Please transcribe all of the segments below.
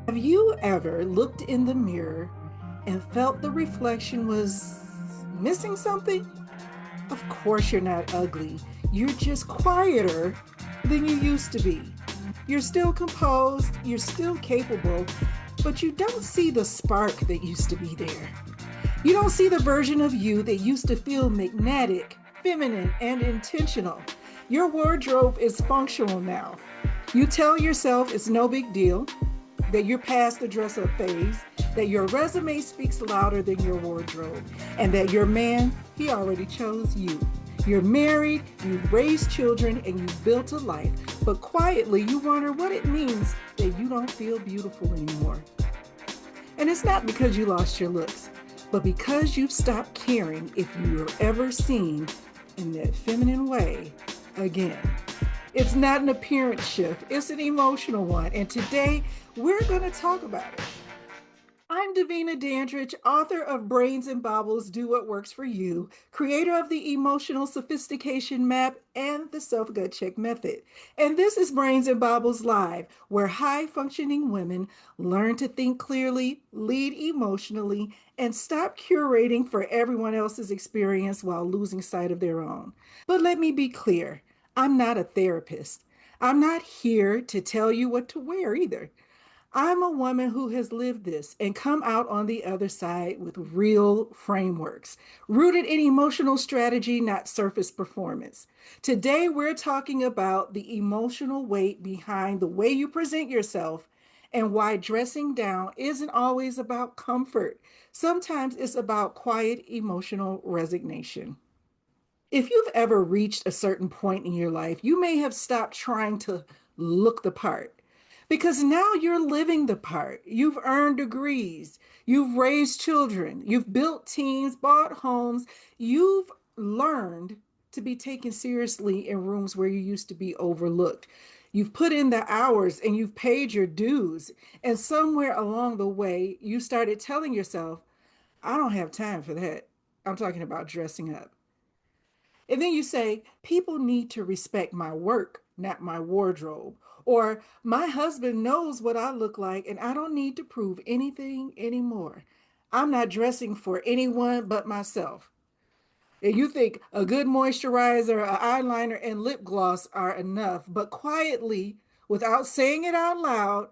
Have you ever looked in the mirror and felt the reflection was missing something? Of course, you're not ugly. You're just quieter than you used to be. You're still composed, you're still capable, but you don't see the spark that used to be there. You don't see the version of you that used to feel magnetic, feminine, and intentional. Your wardrobe is functional now. You tell yourself it's no big deal, that you're past the dress up phase, that your resume speaks louder than your wardrobe, and that your man, he already chose you. You're married, you've raised children, and you've built a life, but quietly you wonder what it means that you don't feel beautiful anymore. And it's not because you lost your looks, but because you've stopped caring if you're ever seen in that feminine way again. It's not an appearance shift, it's an emotional one. And today we're going to talk about it. I'm Davina Dandridge, author of Brains Baubles, Do What Works for You, creator of the Emotional Sophistication Map and the Self Gut Check Method. And this is Brains Baubles Live, where high functioning women learn to think clearly, lead emotionally, and stop curating for everyone else's experience while losing sight of their own. But let me be clear, I'm not a therapist. I'm not here to tell you what to wear either. I'm a woman who has lived this and come out on the other side with real frameworks, rooted in emotional strategy, not surface performance. Today, we're talking about the emotional weight behind the way you present yourself and why dressing down isn't always about comfort. Sometimes it's about quiet emotional resignation. If you've ever reached a certain point in your life, you may have stopped trying to look the part because now you're living the part. You've earned degrees, you've raised children, you've built teams, bought homes, you've learned to be taken seriously in rooms where you used to be overlooked. You've put in the hours and you've paid your dues. And somewhere along the way, you started telling yourself, I don't have time for that. I'm talking about dressing up. And then you say, people need to respect my work, not my wardrobe. Or my husband knows what I look like and I don't need to prove anything anymore. I'm not dressing for anyone but myself. And you think a good moisturizer, an eyeliner, and lip gloss are enough, but quietly, without saying it out loud,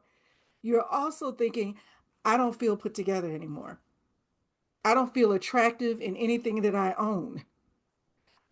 you're also thinking, I don't feel put together anymore. I don't feel attractive in anything that I own.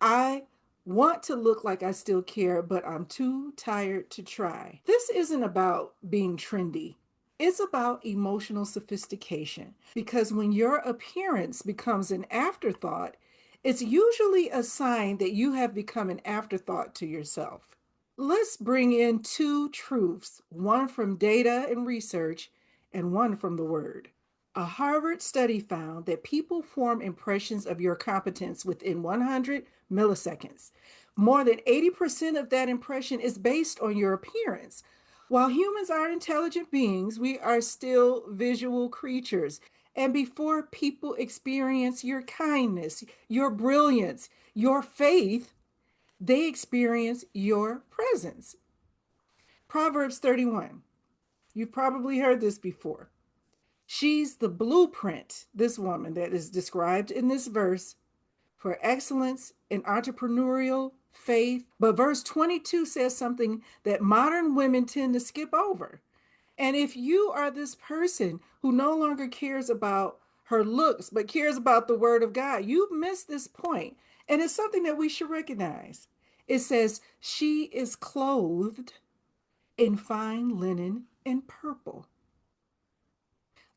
I want to look like I still care, but I'm too tired to try. This isn't about being trendy. It's about emotional sophistication because when your appearance becomes an afterthought, it's usually a sign that you have become an afterthought to yourself. Let's bring in two truths, one from data and research and one from the word. A Harvard study found that people form impressions of your competence within 100 milliseconds. More than 80% of that impression is based on your appearance. While humans are intelligent beings, we are still visual creatures. And before people experience your kindness, your brilliance, your faith, they experience your presence. Proverbs 31. You've probably heard this before. She's the blueprint, this woman that is described in this verse, for excellence in entrepreneurial faith. But verse 22 says something that modern women tend to skip over. And if you are this person who no longer cares about her looks, but cares about the word of God, you've missed this point. And it's something that we should recognize. It says, she is clothed in fine linen and purple.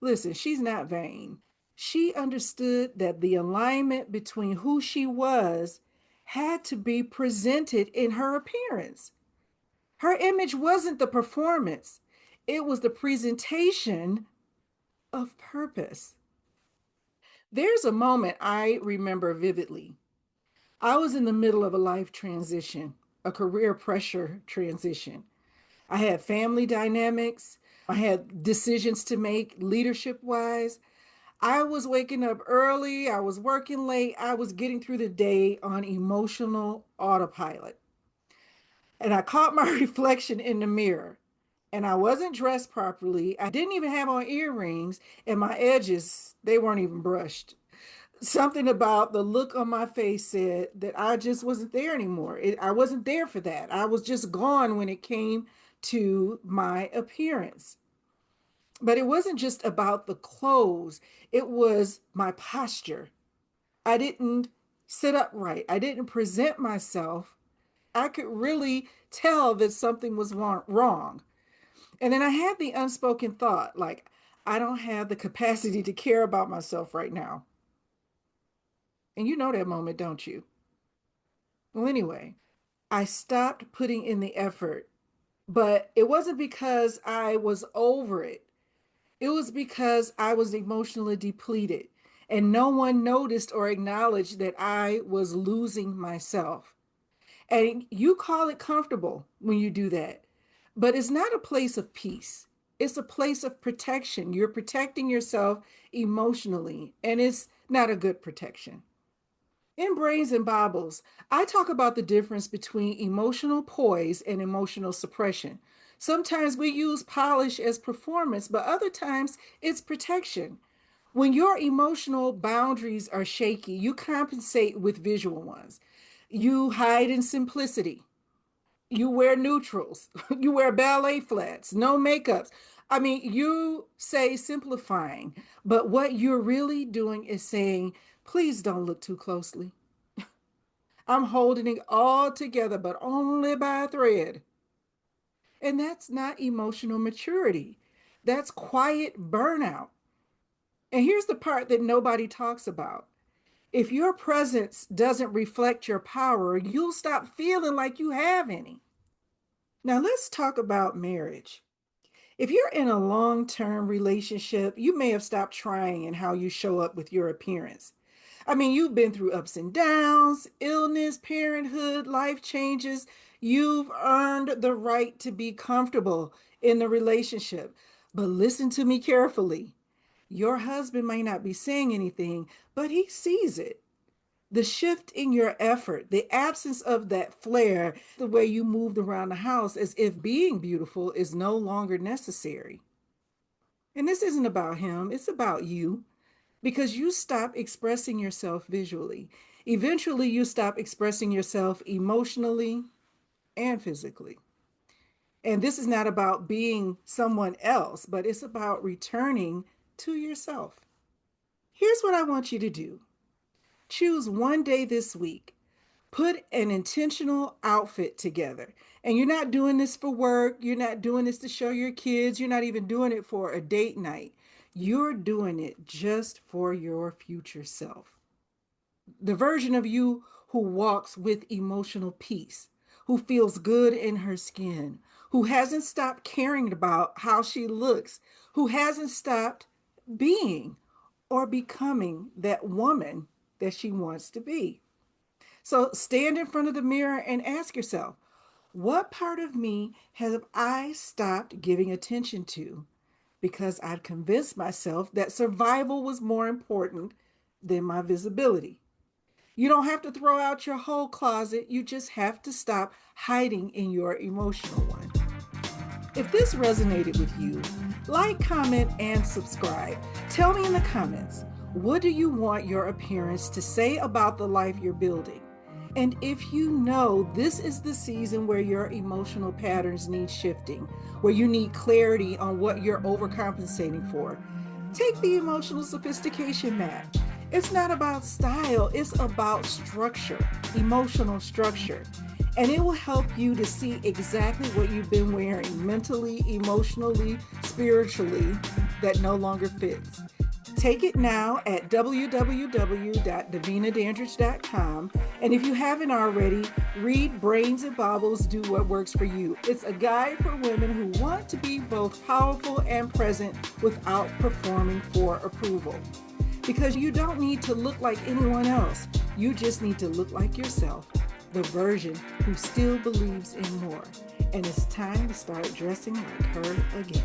Listen, she's not vain. She understood that the alignment between who she was had to be presented in her appearance. Her image wasn't the performance, it was the presentation of purpose. There's a moment I remember vividly. I was in the middle of a life transition, a career pressure transition. I had family dynamics, I had decisions to make leadership wise. I was waking up early, I was working late, I was getting through the day on emotional autopilot. And I caught my reflection in the mirror. and I wasn't dressed properly. I didn't even have on earrings, and my edges, they weren't even brushed. Something about the look on my face said that I just wasn't there anymore. I wasn't there for that. I was just gone when it came to my appearance. But it wasn't just about the clothes, it was my posture. I didn't sit upright, I didn't present myself. I could really tell that something was wrong. And then I had the unspoken thought, like, I don't have the capacity to care about myself right now. And you know that moment, don't you? Well, anyway, I stopped putting in the effort, but it wasn't because I was over it. It was because I was emotionally depleted and no one noticed or acknowledged that I was losing myself. And you call it comfortable when you do that, but it's not a place of peace. It's a place of protection. You're protecting yourself emotionally, and it's not a good protection. In Brains and Baubles, I talk about the difference between emotional poise and emotional suppression. Sometimes we use polish as performance, but other times it's protection. When your emotional boundaries are shaky, you compensate with visual ones. You hide in simplicity. You wear neutrals. You wear ballet flats, no makeups. I mean, you say simplifying, but what you're really doing is saying, please don't look too closely. I'm holding it all together, but only by a thread. And that's not emotional maturity. That's quiet burnout. And here's the part that nobody talks about. If your presence doesn't reflect your power, you'll stop feeling like you have any. Now, let's talk about marriage. If you're in a long term relationship, you may have stopped trying in how you show up with your appearance. I mean, you've been through ups and downs, illness, parenthood, life changes. You've earned the right to be comfortable in the relationship. But listen to me carefully. Your husband may not be saying anything, but he sees it. The shift in your effort, the absence of that flair, the way you moved around the house as if being beautiful is no longer necessary. And this isn't about him, it's about you because you stop expressing yourself visually. Eventually, you stop expressing yourself emotionally and physically. And this is not about being someone else, but it's about returning to yourself. Here's what I want you to do: choose one day this week. Put an intentional outfit together. And you're not doing this for work. You're not doing this to show your kids. You're not even doing it for a date night. You're doing it just for your future self. The version of you who walks with emotional peace, who feels good in her skin, who hasn't stopped caring about how she looks, who hasn't stopped being or becoming that woman that she wants to be. So stand in front of the mirror and ask yourself, what part of me have I stopped giving attention to because I've convinced myself that survival was more important than my visibility? You don't have to throw out your whole closet. You just have to stop hiding in your emotional one. If this resonated with you, like, comment, and subscribe. Tell me in the comments, what do you want your appearance to say about the life you're building? And if you know this is the season where your emotional patterns need shifting, where you need clarity on what you're overcompensating for, take the emotional sophistication map. It's not about style, it's about structure, emotional structure. And it will help you to see exactly what you've been wearing mentally, emotionally, spiritually that no longer fits. Take it now at www.davinadandridge.com. And if you haven't already, read Brains and Baubles, Do What Works for You. It's a guide for women who want to be both powerful and present without performing for approval. Because you don't need to look like anyone else. You just need to look like yourself, the version who still believes in more. And it's time to start dressing like her again.